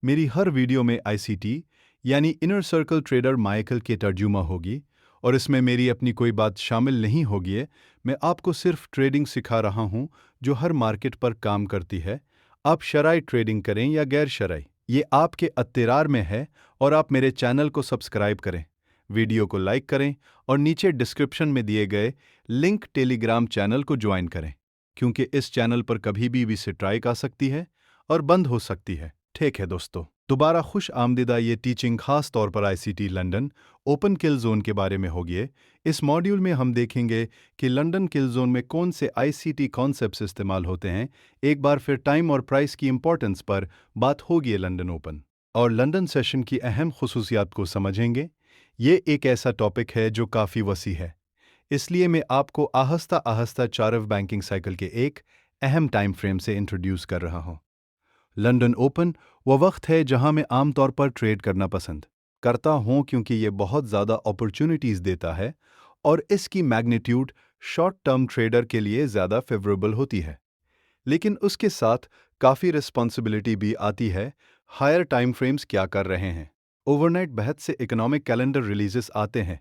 मेरी हर वीडियो में आईसीटी यानी इनर सर्कल ट्रेडर माइकल के तर्जुमा होगी और इसमें मेरी अपनी कोई बात शामिल नहीं होगी। मैं आपको सिर्फ ट्रेडिंग सिखा रहा हूं जो हर मार्केट पर काम करती है। आप शरई ट्रेडिंग करें या गैर शरई, ये आपके अख्तियार में है। और आप मेरे चैनल को सब्सक्राइब करें, वीडियो को लाइक करें और नीचे डिस्क्रिप्शन में दिए गए लिंक टेलीग्राम चैनल को ज्वाइन करें, क्योंकि इस चैनल पर कभी भी स्ट्राइक आ सकती है और बंद हो सकती है। ठीक है दोस्तों, दोबारा खुश आमदीदा। ये टीचिंग खास तौर पर आईसीटी लंदन ओपन किल जोन के बारे में होगी। इस मॉड्यूल में हम देखेंगे कि लंदन किल जोन में कौन से आईसीटी कॉन्सेप्ट्स इस्तेमाल होते हैं। एक बार फिर टाइम और प्राइस की इंपॉर्टेंस पर बात होगी लंदन ओपन और लंदन सेशन की अहम खुसूसियात को समझेंगे। ये एक ऐसा टॉपिक है जो काफ़ी वसी है, इसलिए मैं आपको आहिस्ता आहिस्ता चार्व बैंकिंग साइकिल के एक अहम टाइम फ्रेम से इंट्रोड्यूस कर रहा हूँ। लंदन ओपन वह वक्त है जहां मैं आमतौर पर ट्रेड करना पसंद करता हूं, क्योंकि ये बहुत ज़्यादा अपॉर्चुनिटीज़ देता है और इसकी मैग्नीट्यूड शॉर्ट टर्म ट्रेडर के लिए ज़्यादा फेवरेबल होती है। लेकिन उसके साथ काफ़ी रिस्पॉन्सिबिलिटी भी आती है। हायर टाइम फ्रेम्स क्या कर रहे हैं? ओवरनाइट बहुत से इकोनॉमिक कैलेंडर रिलीजेस आते हैं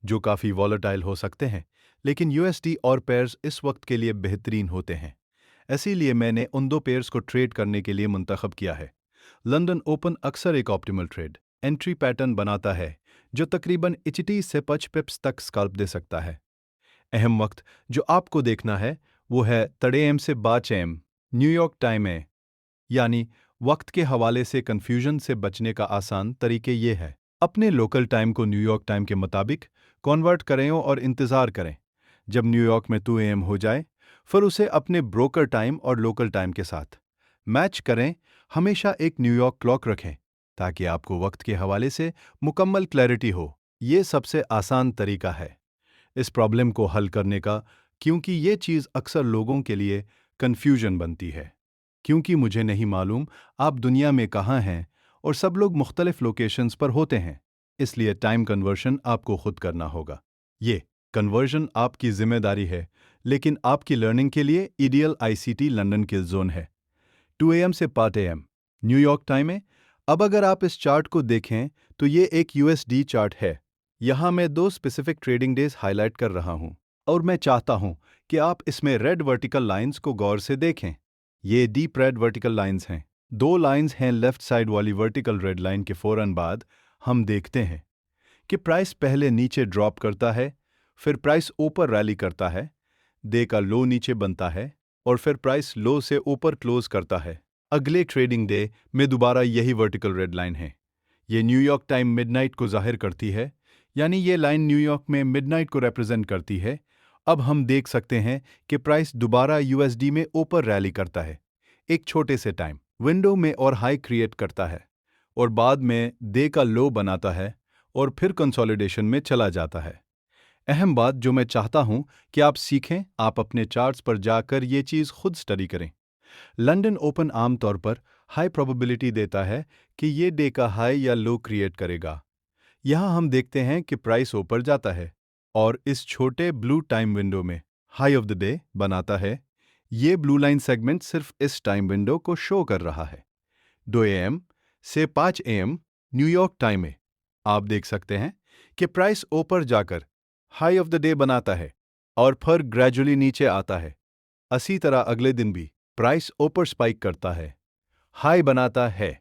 जो काफ़ी वॉलेटाइल हो सकते हैं, लेकिन यूएसडी और पेयर्स इस वक्त के लिए बेहतरीन होते हैं। इसीलिए मैंने उन दो पेयर्स को ट्रेड करने के लिए मुंतखब किया है। लंदन ओपन अक्सर एक ऑप्टिमल ट्रेड एंट्री पैटर्न बनाता है जो तकरीबन 80 से 5 पिप्स तक स्कैल्प दे सकता है। अहम वक्त जो आपको देखना है वो है 3 AM से 5 AM न्यूयॉर्क टाइम है। यानी वक्त के हवाले से कंफ्यूजन से बचने का आसान तरीके ये है, अपने लोकल टाइम को न्यूयॉर्क टाइम के मुताबिक कन्वर्ट करें और इंतज़ार करें जब न्यूयॉर्क में 2 AM हो जाए, फिर उसे अपने ब्रोकर टाइम और लोकल टाइम के साथ मैच करें। हमेशा एक न्यूयॉर्क क्लॉक रखें ताकि आपको वक्त के हवाले से मुकम्मल क्लैरिटी हो। ये सबसे आसान तरीका है इस प्रॉब्लम को हल करने का, क्योंकि ये चीज़ अक्सर लोगों के लिए कन्फ्यूजन बनती है, क्योंकि मुझे नहीं मालूम आप दुनिया में कहाँ हैं और सब लोग मुख्तलिफ लोकेशंस पर होते हैं। इसलिए टाइम कन्वर्शन आपको खुद करना होगा। ये कन्वर्जन आपकी जिम्मेदारी है, लेकिन आपकी लर्निंग के लिए आइडियल आईसीटी लंदन किल जोन है। 2 AM से 5 AM न्यूयॉर्क टाइम है। अब अगर आप इस चार्ट को देखें तो ये एक यूएसडी चार्ट है। यहाँ मैं 2 स्पेसिफिक ट्रेडिंग डेज हाईलाइट कर रहा हूँ और मैं चाहता हूँ कि आप इसमें रेड वर्टिकल लाइंस को गौर से देखें। ये डीप रेड वर्टिकल लाइंस हैं। 2 लाइंस हैं लेफ्ट साइड वाली वर्टिकल रेड लाइन के फौरन बाद हम देखते हैं कि प्राइस पहले नीचे ड्रॉप करता है, फिर प्राइस ऊपर रैली करता है, डे का लो नीचे बनता है और फिर प्राइस लो से ऊपर क्लोज करता है। अगले ट्रेडिंग डे में दोबारा यही वर्टिकल रेड लाइन है। ये न्यूयॉर्क टाइम मिडनाइट को जाहिर करती है, यानी ये लाइन न्यूयॉर्क में मिडनाइट को रिप्रेजेंट करती है। अब हम देख सकते हैं कि प्राइस दोबारा यूएसडी में ऊपर रैली करता है, एक छोटे से टाइम विंडो में और हाई क्रिएट करता है और बाद में डे का लो बनाता है और फिर कंसोलिडेशन में चला जाता है। अहम बात जो मैं चाहता हूं कि आप सीखें, आप अपने चार्ट्स पर जाकर ये चीज़ खुद स्टडी करें। लंदन ओपन आमतौर पर हाई प्रोबेबिलिटी देता है कि ये डे का हाई या लो क्रिएट करेगा। यहाँ हम देखते हैं कि प्राइस ऊपर जाता है और इस छोटे ब्लू टाइम विंडो में हाई ऑफ द डे बनाता है। ये ब्लू लाइन सेगमेंट सिर्फ इस टाइम विंडो को शो कर रहा है। 2 AM से 5 AM न्यूयॉर्क टाइम में आप देख सकते हैं कि प्राइस ऊपर जाकर हाई ऑफ द डे बनाता है और फिर ग्रेजुअली नीचे आता है। इसी तरह अगले दिन भी प्राइस ऊपर स्पाइक करता है, हाई बनाता है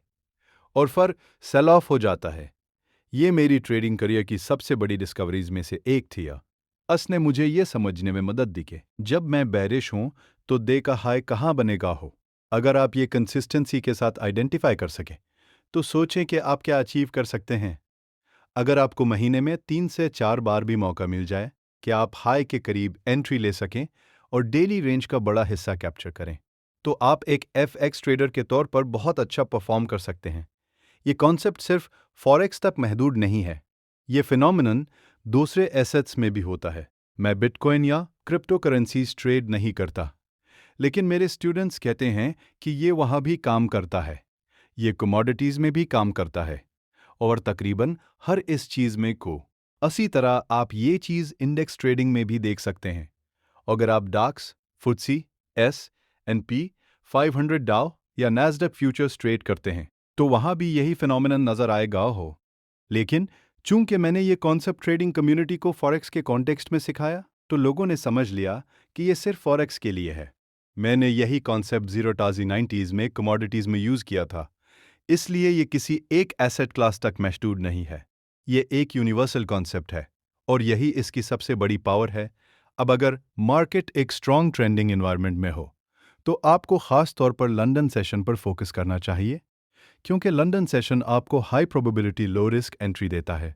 और फिर सेल ऑफ हो जाता है। ये मेरी ट्रेडिंग करियर की सबसे बड़ी डिस्कवरीज में से एक थी। उसने मुझे ये समझने में मदद दी कि जब मैं बेरिश हूं तो डे का हाई कहाँ बनेगा हो। अगर आप ये कंसिस्टेंसी के साथ आइडेंटिफाई कर सकें तो सोचें कि आप क्या अचीव कर सकते हैं। अगर आपको महीने में 3 से 4 बार भी मौका मिल जाए कि आप हाई के करीब एंट्री ले सकें और डेली रेंज का बड़ा हिस्सा कैप्चर करें, तो आप एक एफएक्स ट्रेडर के तौर पर बहुत अच्छा परफॉर्म कर सकते हैं। ये कॉन्सेप्ट सिर्फ फॉरेक्स तक महदूद नहीं है, ये फिनोमिनन दूसरे एसेट्स में भी होता है। मैं बिटकॉइन या क्रिप्टो करेंसीज ट्रेड नहीं करता, लेकिन मेरे स्टूडेंट्स कहते हैं कि ये वहाँ भी काम करता है। ये कमोडिटीज़ में भी काम करता है और तकरीबन हर इस चीज़ में को। इसी तरह आप ये चीज़ इंडेक्स ट्रेडिंग में भी देख सकते हैं। अगर आप डाक्स, फुटसी, S&P 500 डाउ या नैस्डैक फ्यूचर्स ट्रेड करते हैं तो वहाँ भी यही फिनोमेनन नज़र आएगा हो। लेकिन चूंकि मैंने ये कॉन्सेप्ट ट्रेडिंग कम्युनिटी को फॉरेक्स के कॉन्टेक्स्ट में सिखाया, तो लोगों ने समझ लिया कि ये सिर्फ फॉरेक्स के लिए है। मैंने यही कॉन्सेप्ट जीरो टाजी 90s में कमोडिटीज़ में यूज़ किया था, इसलिए ये किसी एक एसेट क्लास तक महदूद नहीं है। ये एक यूनिवर्सल कॉन्सेप्ट है और यही इसकी सबसे बड़ी पावर है। अब अगर मार्केट एक स्ट्रॉन्ग ट्रेंडिंग एनवायरनमेंट में हो, तो आपको खास तौर पर लंदन सेशन पर फोकस करना चाहिए, क्योंकि लंदन सेशन आपको high probability low risk entry देता है।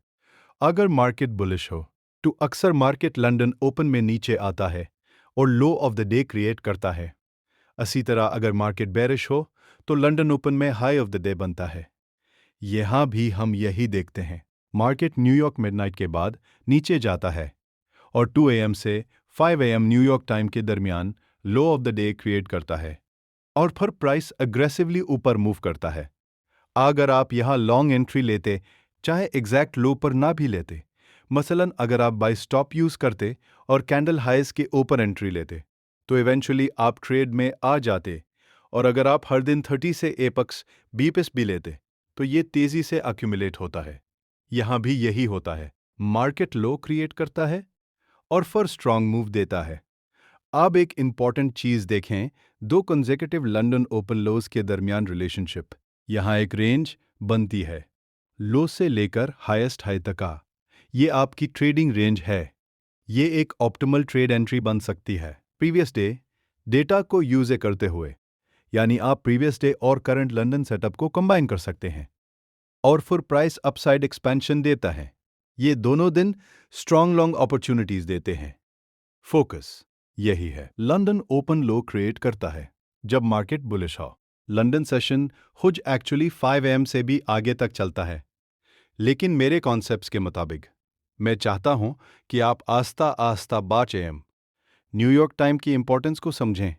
अगर मार्केट बुलिश हो, तो अक्सर मार्केट लंदन ओपन में नीचे आता है और लो ऑफ द डे क्रिएट करता है। इसी तरह अगर मार्केट बेरिश हो, तो लंदन ओपन में हाई ऑफ द डे बनता है। यहाँ भी हम यही देखते हैं। मार्केट न्यूयॉर्क मिडनाइट के बाद नीचे जाता है और 2 AM से 5 AM न्यूयॉर्क टाइम के दरमियान लो ऑफ द डे क्रिएट करता है और फिर प्राइस अग्रेसिवली ऊपर मूव करता है। अगर आप यहाँ लॉन्ग एंट्री लेते, चाहे एग्जैक्ट लो पर ना भी लेते, मसलन अगर आप बाय स्टॉप यूज़ करते और कैंडल हाइज के ऊपर एंट्री लेते, तो इवेंचुअली आप ट्रेड में आ जाते। और अगर आप हर दिन 30 से एपक्स बीपिस भी लेते, तो ये तेज़ी से अक्यूमुलेट होता है। यहाँ भी यही होता है। मार्केट लो क्रिएट करता है और फिर स्ट्रांग मूव देता है। अब एक इंपॉर्टेंट चीज़ देखें, दो कंसेक्यूटिव लंदन ओपन लोज के दरमियान रिलेशनशिप। यहाँ एक रेंज बनती है, लो से लेकर हाईएस्ट हाई तक का। ये आपकी ट्रेडिंग रेंज है। ये एक ऑप्टिमल ट्रेड एंट्री बन सकती है प्रीवियस डे डेटा को यूज़ करते हुए, यानी आप प्रीवियस डे और करंट लंदन सेटअप को कंबाइन कर सकते हैं और फिर प्राइस अपसाइड एक्सपेंशन देता है। ये दोनों दिन स्ट्रॉन्ग लॉन्ग अपॉर्चुनिटीज देते हैं। फोकस यही है। लंदन ओपन लो क्रिएट करता है जब मार्केट बुलिश हो। लंदन सेशन खुद एक्चुअली 5 AM से भी आगे तक चलता है, लेकिन मेरे कॉन्सेप्ट्स के मुताबिक मैं चाहता हूं कि आप आस्ता आस्ता 5 AM न्यूयॉर्क टाइम की इंपॉर्टेंस को समझें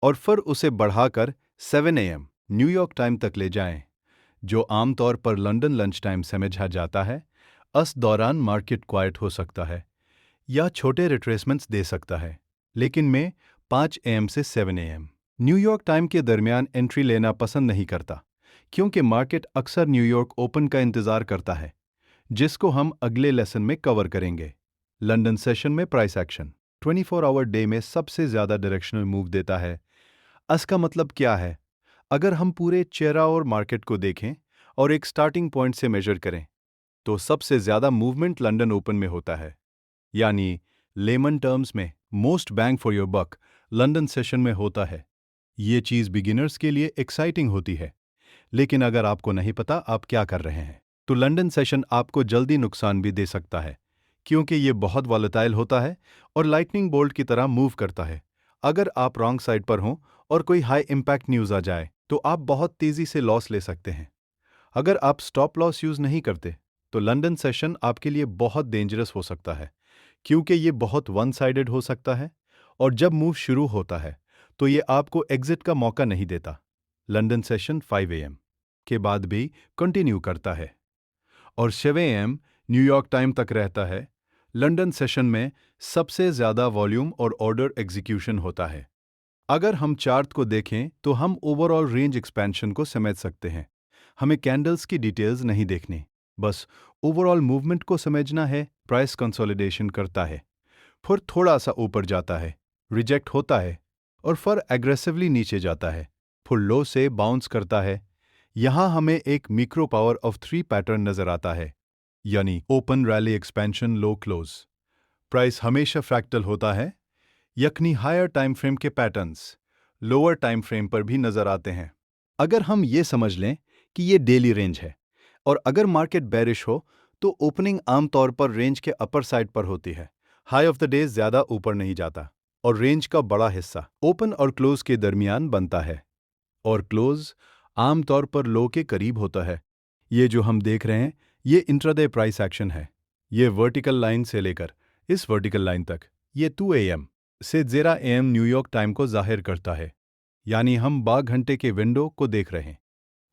और फिर उसे बढ़ाकर 7 AM न्यूयॉर्क टाइम तक ले जाएं, जो आमतौर पर लंदन लंच टाइम समझा जाता है। इस दौरान मार्केट क्वाइट हो सकता है या छोटे रिट्रेसमेंट्स दे सकता है, लेकिन मैं 5 AM से 7 AM न्यूयॉर्क टाइम के दरमियान एंट्री लेना पसंद नहीं करता, क्योंकि मार्केट अक्सर न्यूयॉर्क ओपन का इंतज़ार करता है, जिसको हम अगले लेसन में कवर करेंगे। लंदन सेशन में प्राइस एक्शन 24 आवर डे में सबसे ज़्यादा डायरेक्शनल मूव देता है। इसका मतलब क्या है? अगर हम पूरे चेहरा और मार्केट को देखें और एक स्टार्टिंग पॉइंट से मेजर करें, तो सबसे ज़्यादा मूवमेंट लंदन ओपन में होता है, यानी लेमन टर्म्स में most bang for your buck London session में होता है। ये चीज़ बिगिनर्स के लिए एक्साइटिंग होती है, लेकिन अगर आपको नहीं पता आप क्या कर रहे हैं, तो लंदन सेशन आपको जल्दी नुकसान भी दे सकता है, क्योंकि ये बहुत वॉलेटाइल होता है और लाइटनिंग बोल्ट की तरह मूव करता है। अगर आप रॉन्ग साइड पर हों और कोई हाई इम्पैक्ट न्यूज़ आ जाए, तो आप बहुत तेज़ी से लॉस ले सकते हैं। अगर आप स्टॉप लॉस यूज़ नहीं करते, तो लंदन सेशन आपके लिए बहुत डेंजरस हो सकता है, क्योंकि ये बहुत वन साइडेड हो सकता है और जब मूव शुरू होता है, तो ये आपको एग्जिट का मौका नहीं देता। लंदन सेशन 5 AM के बाद भी कंटिन्यू करता है और 7 AM न्यूयॉर्क टाइम तक रहता है। लंदन सेशन में सबसे ज़्यादा वॉल्यूम और ऑर्डर एग्जीक्यूशन होता है। अगर हम चार्ट को देखें, तो हम ओवरऑल रेंज एक्सपेंशन को समझ सकते हैं। हमें कैंडल्स की डिटेल्स नहीं देखनी, बस ओवरऑल मूवमेंट को समझना है। प्राइस कंसोलिडेशन करता है, फिर थोड़ा सा ऊपर जाता है, रिजेक्ट होता है और फिर एग्रेसिवली नीचे जाता है, फिर लो से बाउंस करता है। यहाँ हमें एक मिक्रो पावर ऑफ 3 पैटर्न नजर आता है, यानी ओपन रैली एक्सपेंशन लो क्लोज। प्राइस हमेशा फ्रैक्टल होता है, यकनी हायर टाइम फ्रेम के पैटर्न्स लोअर टाइम फ्रेम पर भी नजर आते हैं। अगर हम ये समझ लें कि ये डेली रेंज है और अगर मार्केट बेरिश हो, तो ओपनिंग आमतौर पर रेंज के अपर साइड पर होती है। हाई ऑफ द डे ज़्यादा ऊपर नहीं जाता और रेंज का बड़ा हिस्सा ओपन और क्लोज के दरमियान बनता है और क्लोज आमतौर पर लो के करीब होता है। ये जो हम देख रहे हैं, ये इंट्राडे प्राइस एक्शन है। ये वर्टिकल लाइन से लेकर इस वर्टिकल लाइन तक, ये 2 AM से 0 AM न्यूयॉर्क टाइम को जाहिर करता है, यानी हम 12 घंटे के विंडो को देख रहे हैं।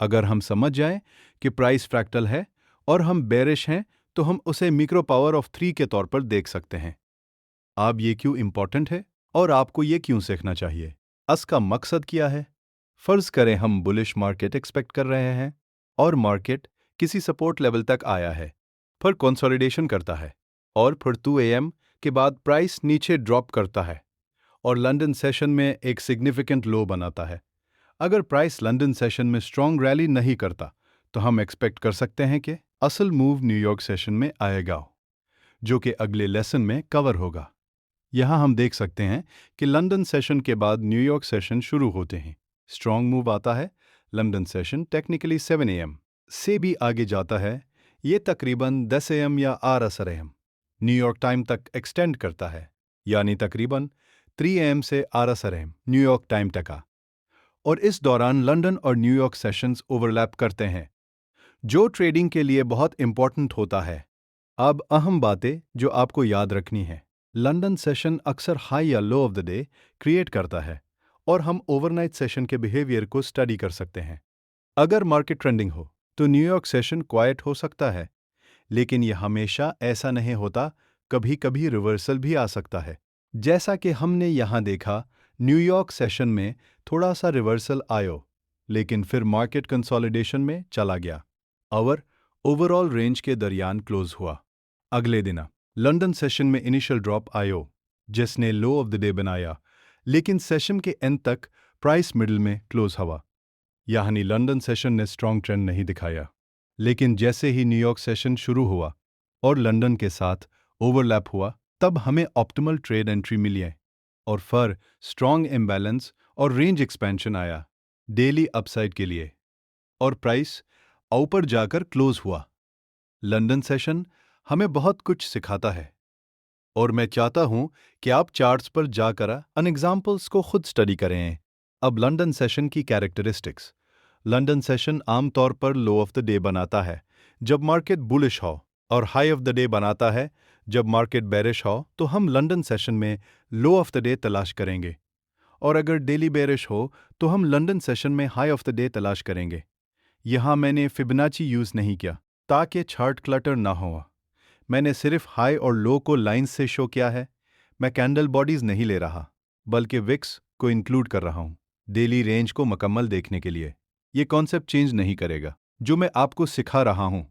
अगर हम समझ जाएं कि प्राइस फ्रैक्टल है और हम बेरिश हैं, तो हम उसे मिक्रो पावर ऑफ 3 के तौर पर देख सकते हैं। अब ये क्यों इंपॉर्टेंट है और आपको ये क्यों सीखना चाहिए? इसका मकसद क्या है? फर्ज करें हम बुलिश मार्केट एक्सपेक्ट कर रहे हैं और मार्केट किसी सपोर्ट लेवल तक आया है, फिर कंसोलिडेशन करता है और फिर 2 AM के बाद प्राइस नीचे ड्रॉप करता है और लंदन सेशन में एक सिग्निफिकेंट लो बनाता है। अगर प्राइस लंदन सेशन में स्ट्रॉन्ग रैली नहीं करता तो हम एक्सपेक्ट कर सकते हैं कि असल मूव न्यूयॉर्क सेशन में आएगा, जो कि अगले लेसन में कवर होगा। यहाँ हम देख सकते हैं कि लंदन सेशन के बाद न्यूयॉर्क सेशन शुरू होते हैं। स्ट्रॉन्ग मूव आता है, लंदन सेशन टेक्निकली 7 AM से भी आगे जाता है। ये तकरीबन 10 AM या RSR AM न्यूयॉर्क टाइम तक एक्सटेंड करता है, यानी तकरीबन 3 AM से RSR AM न्यूयॉर्क टाइम तक का। और इस दौरान लंदन और न्यूयॉर्क सेशंस ओवरलैप करते हैं, जो ट्रेडिंग के लिए बहुत इंपॉर्टेंट होता है। अब अहम बातें जो आपको याद रखनी है। लंदन सेशन अक्सर हाई या लो ऑफ द डे क्रिएट करता है और हम ओवरनाइट सेशन के बिहेवियर को स्टडी कर सकते हैं। अगर मार्केट ट्रेंडिंग हो तो न्यूयॉर्क सेशन क्वाइट हो सकता है, लेकिन यह हमेशा ऐसा नहीं होता। कभी कभी रिवर्सल भी आ सकता है, जैसा कि हमने यहाँ देखा। न्यूयॉर्क सेशन में थोड़ा सा रिवर्सल आयो, लेकिन फिर मार्केट कंसोलिडेशन में चला गया और ओवरऑल रेंज के दरमियान क्लोज हुआ। अगले दिन लंदन सेशन में इनिशियल ड्रॉप आयो, जिसने लो ऑफ द डे बनाया, लेकिन सेशन के एंड तक प्राइस मिडिल में क्लोज हुआ। यानी लंदन सेशन ने स्ट्रॉन्ग ट्रेंड नहीं दिखाया, लेकिन जैसे ही न्यूयॉर्क सेशन शुरू हुआ और लंदन के साथ ओवरलैप हुआ, तब हमें ऑप्टिमल ट्रेड एंट्री मिली और फिर स्ट्रॉन्ग इम्बैलेंस और रेंज एक्सपेंशन आया डेली अपसाइड के लिए, और प्राइस ऊपर जाकर क्लोज हुआ। लंदन सेशन हमें बहुत कुछ सिखाता है और मैं चाहता हूं कि आप चार्ट्स पर जाकर अन एग्जाम्पल्स को खुद स्टडी करें। अब लंदन सेशन की कैरेक्टरिस्टिक्स। लंदन सेशन आमतौर पर लो ऑफ द डे बनाता है जब मार्केट बुलिश हो और हाई ऑफ द डे बनाता है जब मार्केट बेरिश हो। तो हम लंदन सेशन में लो ऑफ द डे तलाश करेंगे, और अगर डेली बेरिश हो तो हम लंदन सेशन में हाई ऑफ द डे तलाश करेंगे। यहाँ मैंने फिबोनाची यूज़ नहीं किया ताकि चार्ट क्लटर ना हो। मैंने सिर्फ हाई और लो को लाइंस से शो किया है। मैं कैंडल बॉडीज नहीं ले रहा, बल्कि विक्स को इंक्लूड कर रहा हूँ डेली रेंज को मुकम्मल देखने के लिए। ये कॉन्सेप्ट चेंज नहीं करेगा जो मैं आपको सिखा रहा हूँ।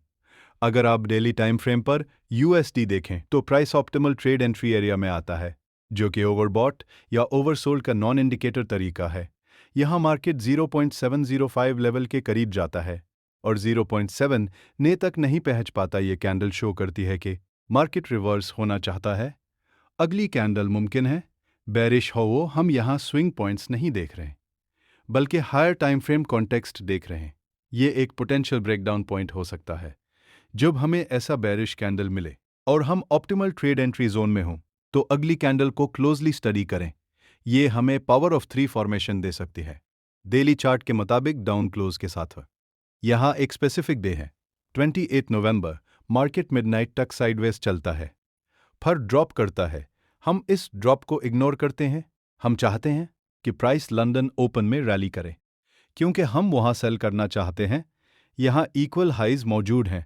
अगर आप डेली टाइम फ्रेम पर USD देखें तो price optimal trade entry area में आता है, जो कि ओवरबॉट या ओवरसोल्ड का नॉन इंडिकेटर तरीका है। यहाँ मार्केट 0.705 लेवल के करीब जाता है और 0.7 ने तक नहीं पहुंच पाता। ये कैंडल शो करती है कि मार्केट रिवर्स होना चाहता है। अगली कैंडल मुमकिन है बेरिश हो। वो हम यहाँ स्विंग पॉइंट्स नहीं देख रहे, बल्कि हायर टाइम फ्रेम कॉन्टेक्स्ट देख रहे हैं। ये एक पोटेंशियल ब्रेकडाउन पॉइंट हो सकता है। जब हमें ऐसा बेरिश कैंडल मिले और हम ऑप्टिमल ट्रेड एंट्री जोन में हों, तो अगली कैंडल को क्लोजली स्टडी करें। ये हमें पावर ऑफ 3 फॉर्मेशन दे सकती है डेली चार्ट के मुताबिक डाउन क्लोज के साथ। यहाँ एक स्पेसिफिक डे है 28 नवंबर। मार्केट मिडनाइट तक साइडवेज चलता है, फिर ड्रॉप करता है। हम इस ड्रॉप को इग्नोर करते हैं। हम चाहते हैं कि प्राइस लंदन ओपन में रैली करे, क्योंकि हम वहाँ सेल करना चाहते हैं। यहाँ इक्वल हाइज मौजूद हैं,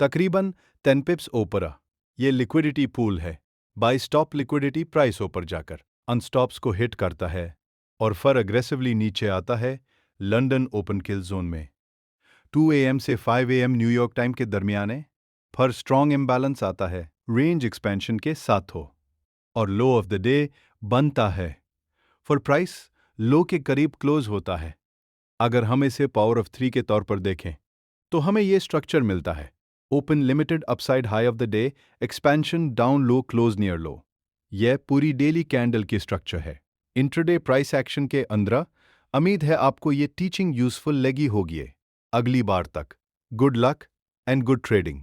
तकरीबन 10 पिप्स ऊपर। ये लिक्विडिटी पूल है। बाई स्टॉप लिक्विडिटी प्राइस ऊपर जाकर अनस्टॉप्स को हिट करता है और फिर अग्रेसिवली नीचे आता है लंदन ओपन किल जोन में 2 AM से 5 AM न्यूयॉर्क टाइम के दरमियान है। फिर स्ट्रॉन्ग इम्बैलेंस आता है रेंज एक्सपेंशन के साथ हो और लो ऑफ द डे बनता है। फिर प्राइस लो के करीब क्लोज होता है। अगर हम इसे पावर ऑफ 3 के तौर पर देखें तो हमें ये स्ट्रक्चर मिलता है open limited upside high of the day expansion down low close near low. यह पूरी डेली कैंडल की स्ट्रक्चर है इंट्राडे प्राइस एक्शन के अंदर। उम्मीद है आपको ये टीचिंग यूजफुल लगी होगी। अगली बार तक good luck and good trading.